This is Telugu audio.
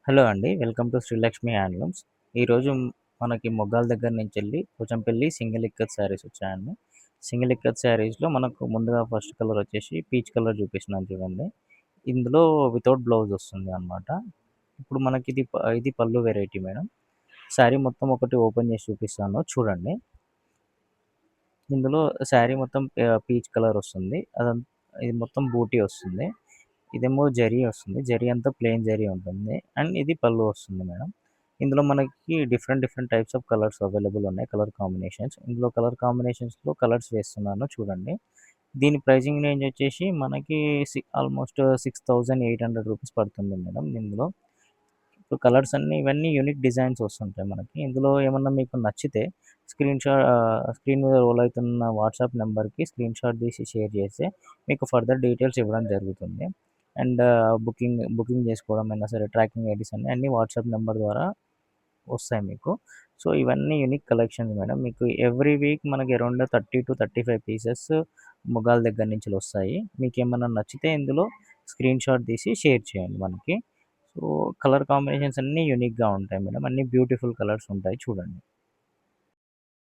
హలో అండి. Welcome to Srilakshmi handlooms. ఈరోజు మనకి మొగ్గాల దగ్గర నుంచెళ్ళి పోచంపల్లి సింగిల్ ఇక్కత్ శారీస్ వచ్చాయండి. సింగిల్ ఇక్కత్ శారీస్‌లో మనకు ముందుగా ఫస్ట్ కలర్ వచ్చేసి పీచ్ కలర్ చూపిస్తున్నాను చూడండి. ఇందులో వితౌట్ బ్లౌజ్ వస్తుంది అనమాట. ఇప్పుడు ఇది పళ్ళు వెరైటీ మేడం. శారీ మొత్తం ఒకటి ఓపెన్ చేసి చూపిస్తాను చూడండి. ఇందులో శారీ మొత్తం పీచ్ కలర్ వస్తుంది. ఇది మొత్తం బూటీ వస్తుంది. ఇదేమో జరీ వస్తుంది. జరీ అంతా ప్లెయిన్ జరీ ఉంటుంది. అండ్ ఇది పళ్ళు వస్తుంది మేడం. ఇందులో మనకి different different types of colors available ఉన్నాయి. Color combinations. ఇందులో కలర్ కాంబినేషన్స్‌లో కలర్స్ వేస్తున్నాను చూడండి. దీని ప్రైజింగ్ రేంజ్ వచ్చేసి మనకి ఆల్మోస్ట్ 6,800 రూపీస్ పడుతుంది మేడం ఇందులో. ఇప్పుడు కలర్స్ అన్నీ ఇవన్నీ యూనిక్ డిజైన్స్ వస్తుంటాయి మనకి. ఇందులో ఏమన్నా మీకు నచ్చితే స్క్రీన్ మీద రోల్ అవుతున్న వాట్సాప్ నెంబర్‌కి స్క్రీన్‌షాట్ తీసి షేర్ చేస్తే మీకు ఫర్దర్ డీటెయిల్స్ ఇవ్వడం జరుగుతుంది. అండ్ బుకింగ్ చేసుకోవడం అయినా సరే ట్రాకింగ్ ఐడీస్ అన్నీ వాట్సాప్ నెంబర్ ద్వారా వస్తాయి మీకు. సో, ఇవన్నీ యూనిక్ కలెక్షన్స్ మేడం. మీకు ఎవ్రీ వీక్ మనకి అరౌండ్ 30-35 పీసెస్ మొగాల దగ్గర నుంచెళ్ళొస్తాయి. మీకేమన్నా నచ్చితే ఇందులో స్క్రీన్‌షాట్ తీసి షేర్ చేయండి మనకి. సో, కలర్ కాంబినేషన్స్ అన్నీ యూనిక్‌గా ఉంటాయి మేడం. అన్నీ బ్యూటిఫుల్ కలర్స్ ఉంటాయి చూడండి.